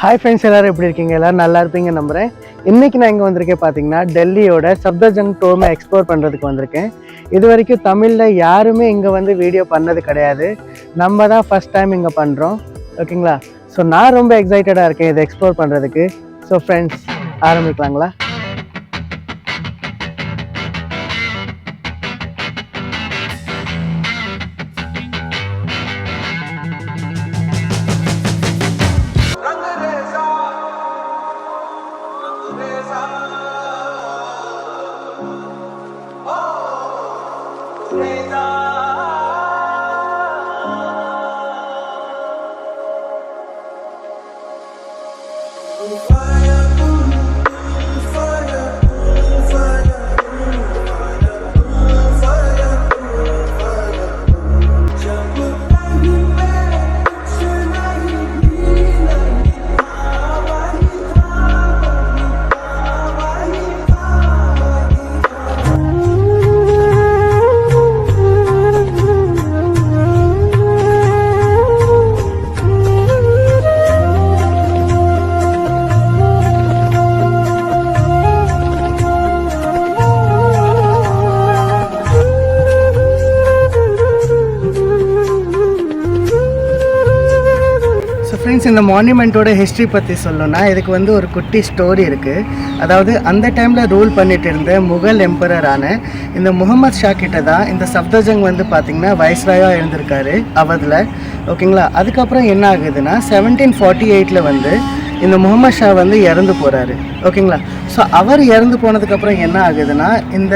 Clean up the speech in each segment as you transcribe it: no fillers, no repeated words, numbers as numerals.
Hi friends, எல்லோரும் எப்படி இருக்கீங்க? எல்லோரும் நல்லா இருப்பீங்க நம்புகிறேன். இன்றைக்கி நான் இங்கே வந்திருக்கேன் பார்த்தீங்கன்னா, டெல்லியோட சப்தர்ஜங் டோமை எக்ஸ்ப்ளோர் பண்ணுறதுக்கு வந்திருக்கேன். இது வரைக்கும் தமிழில் யாருமே இங்கே வந்து வீடியோ பண்ணது கிடையாது. நம்ம தான் ஃபஸ்ட் டைம் இங்கே பண்ணுறோம். ஓகேங்களா? ஸோ நான் ரொம்ப எக்ஸைட்டடாக இருக்கேன் இதை எக்ஸ்ப்ளோர் பண்ணுறதுக்கு. ஸோ ஃப்ரெண்ட்ஸ், ஆரம்பிக்கலாங்களா? ஃப்ரெண்ட்ஸ், இந்த மான்யூமெண்ட்டோட ஹிஸ்ட்ரி பற்றி சொல்லணும்னா இதுக்கு வந்து ஒரு குட்டி ஸ்டோரி இருக்குது. அதாவது அந்த டைமில் ரூல் பண்ணிட்டு இருந்த முகல் எம்பரரான இந்த முகமது ஷா கிட்ட தான் இந்த சப்தர்ஜங் வந்து பார்த்திங்கன்னா வைஸ்ராயாக இருந்திருக்காரு அவதில். ஓகேங்களா? அதுக்கப்புறம் என்ன ஆகுதுன்னா 1748 வந்து இந்த முகமது ஷா வந்து இறந்து போகிறாரு. ஓகேங்களா? ஸோ அவர் இறந்து போனதுக்கப்புறம் என்ன ஆகுதுன்னா இந்த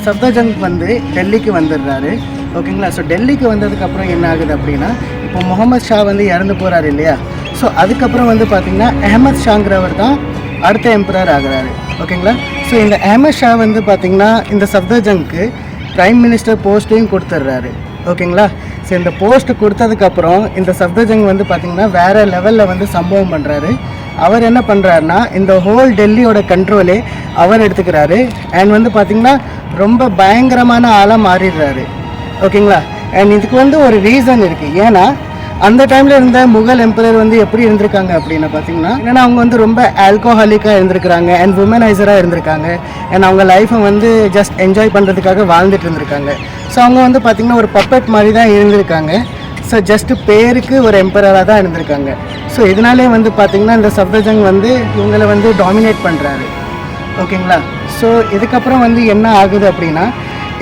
சப்தர்ஜங் வந்து டெல்லிக்கு வந்துடுறாரு. ஓகேங்களா? ஸோ டெல்லிக்கு வந்ததுக்கப்புறம் என்ன ஆகுது அப்படின்னா, இப்போ முகமது ஷா வந்து இறந்து போகிறாரு இல்லையா? ஸோ அதுக்கப்புறம் வந்து பார்த்திங்கன்னா அஹமத் ஷாங்கிறவர் தான் அடுத்த எம்பரர் ஆகிறாரு. ஓகேங்களா? ஸோ இந்த அஹமத் ஷா வந்து பார்த்திங்கன்னா இந்த சப்தர்ஜங்க்கு ப்ரைம் மினிஸ்டர் போஸ்ட்டையும் கொடுத்துட்றாரு. ஓகேங்களா? ஸோ இந்த போஸ்ட் கொடுத்ததுக்கப்புறம் இந்த சப்தர்ஜங் வந்து பார்த்திங்கன்னா வேறு லெவலில் வந்து சம்பவம் பண்ணுறாரு. அவர் என்ன பண்ணுறாருனா இந்த ஹோல் டெல்லியோட கண்ட்ரோலே அவர் எடுத்துக்கிறாரு. அண்ட் வந்து பார்த்திங்கன்னா ரொம்ப பயங்கரமான ஆளாக மாறிடுறாரு. ஓகேங்களா? அண்ட் இதுக்கு வந்து ஒரு ரீசன் இருக்குது. ஏன்னா அந்த டைமில் இருந்த முகல் எம்பரர் வந்து எப்படி இருந்திருக்காங்க அப்படின்னு பார்த்தீங்கன்னா, ஏன்னா அவங்க வந்து ரொம்ப ஆல்கோஹாலிக்காக இருந்திருக்கிறாங்க அண்ட் உமனைசராக இருந்திருக்காங்க. அண்ட் அவங்க லைஃப்பை வந்து ஜஸ்ட் என்ஜாய் பண்ணுறதுக்காக வாழ்ந்துட்டு இருந்திருக்காங்க. ஸோ அவங்க வந்து பார்த்திங்கன்னா ஒரு பப்பட் மாதிரி தான் இருந்திருக்காங்க. ஸோ ஜஸ்ட்டு பேருக்கு ஒரு எம்பரராக தான் இருந்திருக்காங்க. ஸோ இதனாலே வந்து பார்த்திங்கன்னா இந்த சப்தர்ஜங் வந்து இவங்களை வந்து டாமினேட் பண்ணுறாரு. ஓகேங்களா? ஸோ இதுக்கப்புறம் வந்து என்ன ஆகுது அப்படின்னா,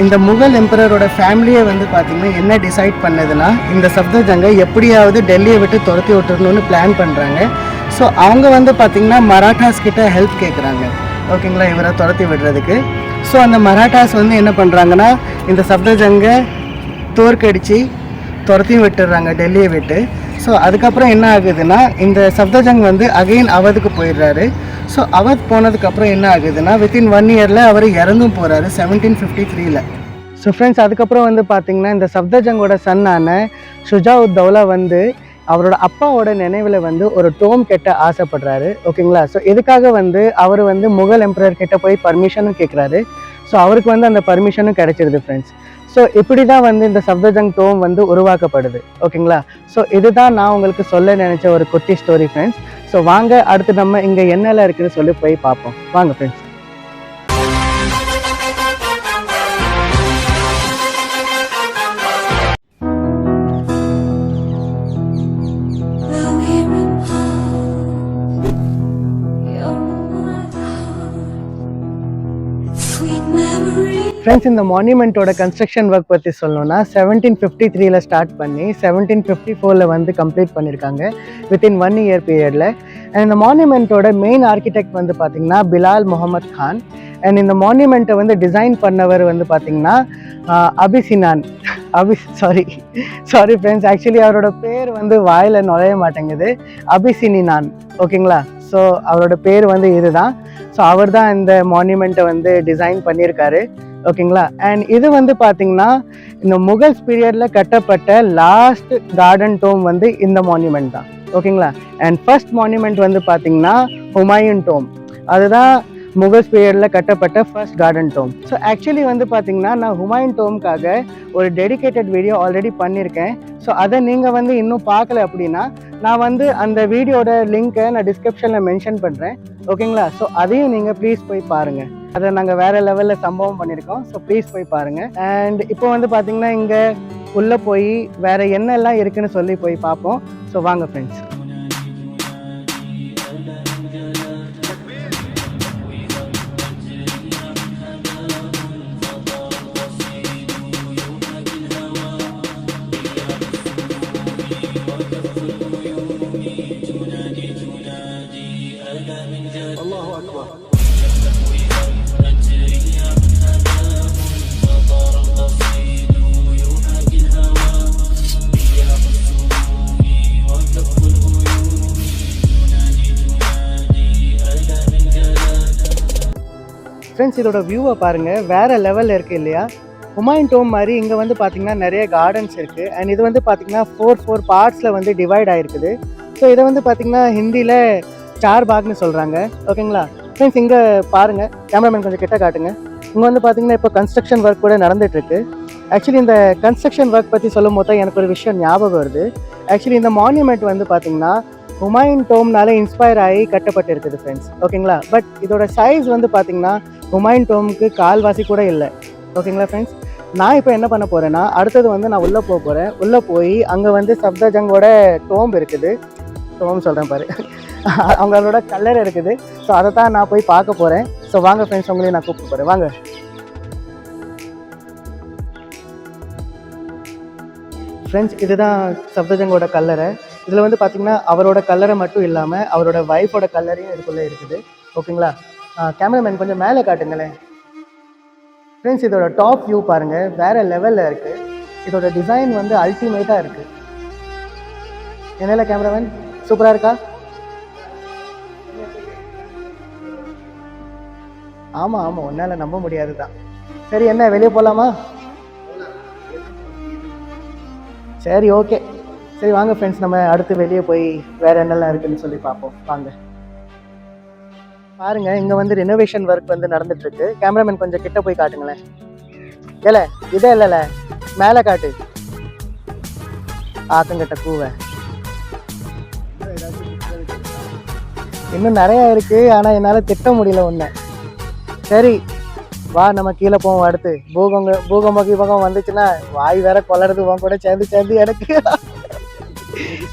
இந்த முகல் எம்பரரோட ஃபேமிலியை வந்து பார்த்திங்கன்னா என்ன டிசைட் பண்ணதுன்னா, இந்த சப்தர்ஜங்கை எப்படியாவது டெல்லியை விட்டு துரத்தி விட்டுறணும்னு பிளான் பண்ணுறாங்க. ஸோ அவங்க வந்து பார்த்திங்கன்னா மராட்டாஸ் கிட்ட ஹெல்ப் கேட்குறாங்க. ஓகேங்களா? இவரை துரத்தி விடுறதுக்கு. ஸோ அந்த மராட்டாஸ் வந்து என்ன பண்ணுறாங்கன்னா இந்த சப்தர்ஜங்கை தோற்கடித்து துரத்தி விட்டுடுறாங்க டெல்லியை விட்டு. ஸோ அதுக்கப்புறம் என்ன ஆகுதுன்னா இந்த சப்தர்ஜங் வந்து அகெயின் அவதுக்கு போயிடுறாரு. ஸோ அவத் போனதுக்கப்புறம் என்ன ஆகுதுன்னா வித்தின் 1 இயரில் அவர் இறந்தும் போகிறாரு 1753. ஸோ ஃப்ரெண்ட்ஸ், அதுக்கப்புறம் வந்து பார்த்திங்கன்னா இந்த சப்தர்ஜங்கோட சன்னான ஷுஜாவுத் தௌலா வந்து அவரோட அப்பாவோட நினைவில் வந்து ஒரு டோம் கெட்ட ஆசைப்படுறாரு. ஓகேங்களா? ஸோ இதுக்காக வந்து அவர் வந்து முகல் எம்பரர் கிட்ட போய் பர்மிஷனும் கேட்குறாரு. ஸோ அவருக்கு வந்து அந்த பர்மிஷனும் கிடைச்சிருது ஃப்ரெண்ட்ஸ். ஸோ இப்படி தான் வந்து இந்த சப்தர்ஜங் டோம் வந்து உருவாக்கப்படுது. ஓகேங்களா? ஸோ இதுதான் நான் உங்களுக்கு சொல்ல நினச்ச ஒரு குட்டி ஸ்டோரி ஃப்ரெண்ட்ஸ். ஸோ வாங்க அடுத்து நம்ம இங்கே என்னெல்லாம் இருக்குதுன்னு சொல்லி போய் பார்ப்போம். வாங்க ஃப்ரெண்ட்ஸ். ஃப்ரெண்ட்ஸ், இந்த மான்யூமெண்ட்டோட கன்ஸ்ட்ரக்ஷன் ஒர்க் பற்றி சொல்லணும்னா 1753 ஸ்டார்ட் பண்ணி 1754 வந்து கம்ப்ளீட் பண்ணியிருக்காங்க வித்தின் 1 இயர் பீரியடில். அண்ட் இந்த மான்யூமெண்ட்டோட மெயின் ஆர்கிடெக்ட் வந்து பார்த்திங்கன்னா பிலால் முகமது கான். அண்ட் இந்த மான்யூமெண்ட்டை வந்து டிசைன் பண்ணவர் வந்து பார்த்திங்கன்னா அபிசினான். சாரி ஃப்ரெண்ட்ஸ், ஆக்சுவலி அவரோட பேர் வந்து வாயில் நுழைய மாட்டேங்குது. அபிசினினான். ஓகேங்களா? ஸோ அவரோட பேர் வந்து இதுதான். ஸோ அவர் தான் இந்த மான்யூமெண்ட்டை வந்து டிசைன் பண்ணியிருக்காரு. ஓகேங்களா? அண்ட் இது வந்து பார்த்திங்கன்னா இந்த முகல்ஸ் பீரியடில் கட்டப்பட்ட லாஸ்ட் கார்டன் டோம் வந்து இந்த மான்யூமெண்ட் தான். ஓகேங்களா? அண்ட் ஃபர்ஸ்ட் மான்யூமெண்ட் வந்து பார்த்திங்கன்னா ஹுமாயூன் டோம். அதுதான் முகல்ஸ் பீரியடில் கட்டப்பட்ட ஃபர்ஸ்ட் கார்டன் டோம். ஸோ ஆக்சுவலி வந்து பார்த்திங்கன்னா நான் ஹுமாயூன் டோம்காக ஒரு டெடிகேட்டட் வீடியோ ஆல்ரெடி பண்ணியிருக்கேன். ஸோ அதை நீங்கள் வந்து இன்னும் பார்க்கல அப்படின்னா நான் வந்து அந்த வீடியோட லிங்க்கை நான் டிஸ்கிரிப்ஷனில் மென்ஷன் பண்ணுறேன், ஓகேங்களா? ஸோ அதையும் நீங்கள் ப்ளீஸ் போய் பாருங்கள். அதை நாங்கள் வேறு லெவலில் சம்பவம் பண்ணியிருக்கோம். ஸோ ப்ளீஸ் போய் பாருங்கள். அண்ட் இப்போ வந்து பார்த்திங்கன்னா இங்கே உள்ளே போய் வேறு என்னெல்லாம் இருக்குதுன்னு சொல்லி போய் பார்ப்போம். ஸோ வாங்க ஃப்ரெண்ட்ஸ். ஃப்ரெண்ட்ஸ், இதோட வியூவை பாருங்கள், வேறு லெவலில் இருக்குது இல்லையா? ஹுமாயூன் டோம் மாதிரி இங்கே வந்து பார்த்திங்கன்னா நிறைய கார்டன்ஸ் இருக்குது. அண்ட் இது வந்து பார்த்திங்கன்னா ஃபோர் பார்ட்ஸில் வந்து டிவைட் ஆகிருக்குது. ஸோ இதை வந்து பார்த்திங்கன்னா ஹிந்தியில் சார் பாக்னு சொல்கிறாங்க, ஓகேங்களா? ஃப்ரெண்ட்ஸ், இங்கே பாருங்கள், கேமராமேன் கொஞ்சம் கிட்ட காட்டுங்க. இங்கே வந்து பார்த்திங்கன்னா இப்போ கன்ஸ்ட்ரக்ஷன் ஒர்க் கூட நடந்துகிட்ருக்கு. ஆக்சுவலி இந்த கன்ஸ்ட்ரக்ஷன் ஒர்க் பற்றி சொல்லும் போது தான் எனக்கு ஒரு விஷயம் ஞாபகம் வருது. ஆக்சுவலி இந்த மான்யூமெண்ட் வந்து பார்த்திங்கன்னா ஹுமாயூன் டோம்னால இன்ஸ்பயர் ஆகி கட்டப்பட்டு இருக்குது ஃப்ரெண்ட்ஸ், ஓகேங்களா? பட் இதோட சைஸ் வந்து பார்த்திங்கன்னா ஹுமாயூன் டோமுக்கு கால்வாசி கூட இல்லை, ஓகேங்களா ஃப்ரெண்ட்ஸ்? நான் இப்போ என்ன பண்ண போகிறேன்னா, அடுத்தது வந்து நான் உள்ளே போக போகிறேன். உள்ளே போய் அங்கே வந்து சப்தஜங்கோட டோம் இருக்குது, டோம் சொல்கிறேன் பாரு, அவங்களோட கல்லறை இருக்குது. ஸோ அதை தான் நான் போய் பார்க்க போகிறேன். ஸோ வாங்க ஃப்ரெண்ட்ஸ், உங்களையும் நான் கூப்பிட்டு போகிறேன், வாங்க. ஃப்ரெண்ட்ஸ், இதுதான் சப்தஜங்கோட கல்லறை. இதில் வந்து பார்த்திங்கன்னா அவரோட கல்லறை மட்டும் இல்லாமல் அவரோட ஒய்ஃபோட கல்லறையும் இதுக்குள்ளே இருக்குது, ஓகேங்களா? கேமராமேன் கொஞ்சம் மேலே காட்டுங்களேன். ஃப்ரெண்ட்ஸ், இதோட டாப் வியூ பாருங்கள், வேறு லெவலில் இருக்குது. இதோட டிசைன் வந்து அல்டிமேட்டாக இருக்குது. என்னல கேமராமேன், சூப்பராக இருக்கா? ஆமாம் ஆமாம், ஒன்றால் நம்ப முடியாது தான். சரி, என்ன வெளியே போகலாமா? சரி, ஓகே. சரி வாங்க ஃப்ரெண்ட்ஸ், நம்ம அடுத்து வெளியே போய் வேறு என்னெல்லாம் இருக்குதுன்னு சொல்லி பார்ப்போம், வாங்க. பாருங்கள், இங்கே வந்து ரெனோவேஷன் ஒர்க் வந்து நடந்துகிட்ருக்கு. கேமராமேன் கொஞ்சம் கிட்ட போய் காட்டுங்களேன். இல்லை இதே இல்லைல்ல, மேலே காட்டு, ஆக்கங்கிட்ட கூவை. இன்னும் நிறையா இருக்குது, ஆனால் என்னால் திட்ட முடியல ஒன்று. சரி வா, நம்ம கீழே போவோம். அடுத்து பூகம்பம் வந்துச்சுன்னா வாய் வேற கொலறது உன் கூட சேர்ந்து எனக்கு.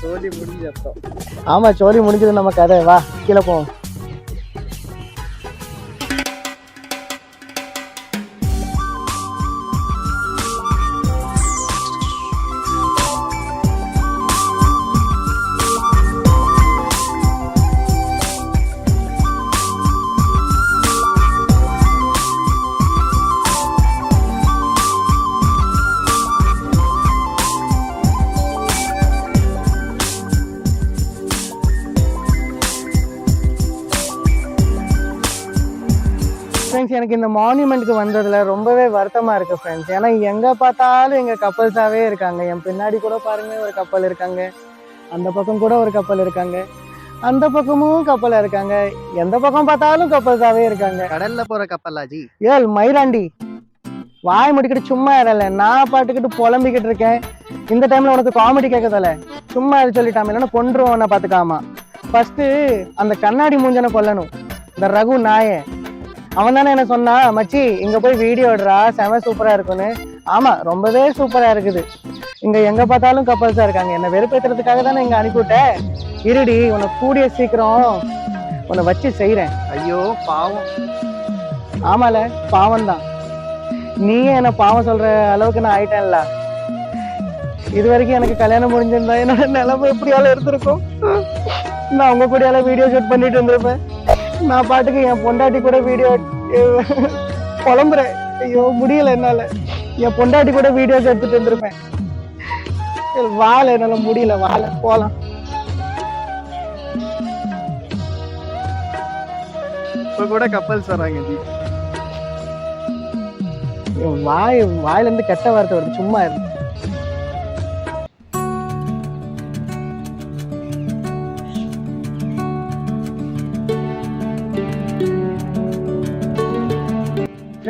சோழி முடிஞ்சப்போ, ஆமாம் சோழி முடிஞ்சது நம்ம கதை. வா கீழே போவோம். ஃப்ரெண்ட்ஸ், எனக்கு இந்த மான்யூமெண்ட்டுக்கு வந்ததில் ரொம்பவே வருத்தமாக இருக்குது ஃப்ரெண்ட்ஸ். ஏன்னா எங்கே பார்த்தாலும் எங்கள் கப்பல்ஸாகவே இருக்காங்க. என் பின்னாடி கூட பாருங்கள் ஒரு கப்பல் இருக்காங்க, அந்த பக்கம் கூட ஒரு கப்பல் இருக்காங்க, அந்த பக்கமும் கப்பலாக இருக்காங்க, எந்த பக்கம் பார்த்தாலும் கப்பல்ஸாகவே இருக்காங்க. கடலில் போகிற கப்பலாஜி. ஏல் மயிராண்டி, வாய் முடிக்கிட்டு சும்மா இடல. நான் பாட்டுக்கிட்டு புலம்பிக்கிட்டு இருக்கேன். இந்த டைமில் உனக்கு காமெடி கேட்கதில்ல, சும்மா இது சொல்லிட்டாம, இல்லைன்னா கொன்றுவோன்னு பார்த்துக்காமா. ஃபஸ்ட்டு அந்த கண்ணாடி மூஞ்சனை கொல்லணும், இந்த ரகு நாயை. அவன் தானே என்ன சொன்னா, மச்சி இங்கே போய் வீடியோ எடுறா, செம சூப்பராக இருக்குன்னு. ஆமாம், ரொம்பவே சூப்பராக இருக்குது. இங்கே எங்கே பார்த்தாலும் கப்பல்ஸாக இருக்காங்க. என்னை வெறுப்பேற்றுறதுக்காக தானே இங்கே அனுப்பிவிட்டேன். இருடி, உன்னை கூடிய சீக்கிரம் உன்னை வச்சு செய்கிறேன். ஐயோ பாவம். ஆமால, பாவம் தான். நீயே என்னை பாவம் சொல்கிற அளவுக்கு நான் ஆயிட்டேன்ல. இது வரைக்கும் எனக்கு கல்யாணம் முடிஞ்சிருந்தா என்னோட நிலைமை எப்படியாலும் எடுத்திருக்கும். நான் உங்க கூடயால வீடியோ ஷூட் பண்ணிட்டு இருந்திருப்பேன். நான் பாட்டுக்கு என் பொண்டாட்டி கூட வீடியோ புலம்புறேன். ஐயோ முடியல என்னால. என் பொண்டாட்டி கூட வீடியோஸ் எடுத்துட்டு இருந்திருப்பேன். வாழை என்னால முடியல, வாழை போலாம். இப்ப கூட கப்பல்ஸ் வராங்க. வாயில இருந்து கெட்ட வார்த்தை வருது, சும்மா இருக்கு.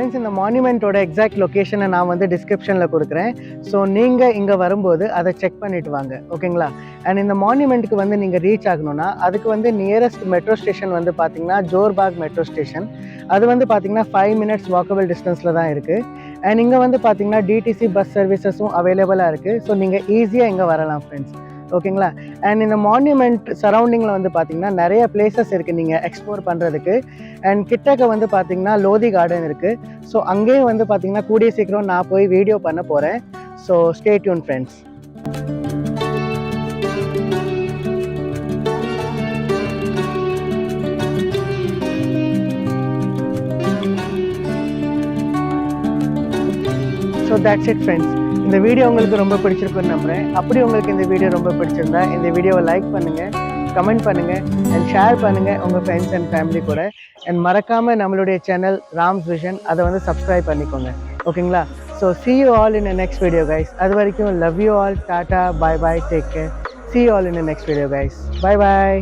ஃப்ரெண்ட்ஸ் இந்த மான்யூமெண்ட்டோட எக்ஸாக்ட் லொக்கேஷனை நான் வந்து டிஸ்கிரிப்ஷனில் கொடுக்குறேன். ஸோ நீங்கள் இங்கே வரும்போது அதை செக் பண்ணிவிட்டு வாங்க, ஓகேங்களா? அண்ட் இந்த மான்யூமெண்ட்டுக்கு வந்து நீங்கள் ரீச் ஆகணும்னா அதுக்கு வந்து நியரஸ்ட் மெட்ரோ ஸ்டேஷன் வந்து பார்த்தீங்கன்னா ஜோர்பாக் மெட்ரோ ஸ்டேஷன். அது வந்து பார்த்தீங்கன்னா 5 மினிட்ஸ் வாக்கபிள் டிஸ்டன்ஸில் தான் இருக்குது. அண்ட் இங்கே வந்து பார்த்தீங்கன்னா டிடிசி பஸ் சர்வீசஸும் அவைலபிளாக இருக்குது. ஸோ நீங்கள் ஈஸியாக இங்கே வரலாம் ஃப்ரெண்ட்ஸ், ஓகேங்களா? அண்ட் இந்த மான்யூமெண்ட் சரௌண்டிங்கில் வந்து பார்த்தீங்கன்னா நிறைய பிளேசஸ் இருக்குது நீங்கள் எக்ஸ்ப்ளோர் பண்ணுறதுக்கு. அண்ட் கிட்டக்க வந்து பார்த்தீங்கன்னா லோதி கார்டன் இருக்குது. ஸோ அங்கேயும் வந்து பார்த்தீங்கன்னா கூடிய சீக்கிரம் நான் போய் வீடியோ பண்ண போகிறேன். So stay tune friends. So that's it friends. இந்த வீடியோ உங்களுக்கு ரொம்ப பிடிச்சிருக்குன்னு நம்புகிறேன். அப்படி உங்களுக்கு இந்த வீடியோ ரொம்ப பிடிச்சிருந்தா இந்த வீடியோவை லைக் பண்ணுங்கள், கமெண்ட் பண்ணுங்கள் அண்ட் ஷேர் பண்ணுங்கள் உங்கள் ஃப்ரெண்ட்ஸ் அண்ட் ஃபேமிலி கூட. அண்ட் மறக்காமல் நம்மளுடைய சேனல் ராம்ஸ் விஷன் அதை வந்து சப்ஸ்கிரைப் பண்ணிக்கோங்க, ஓகேங்களா? So see you all in the next video guys. அது வரைக்கும் love you all, tata, bye bye, take care. See you all in the next video guys. Bye bye.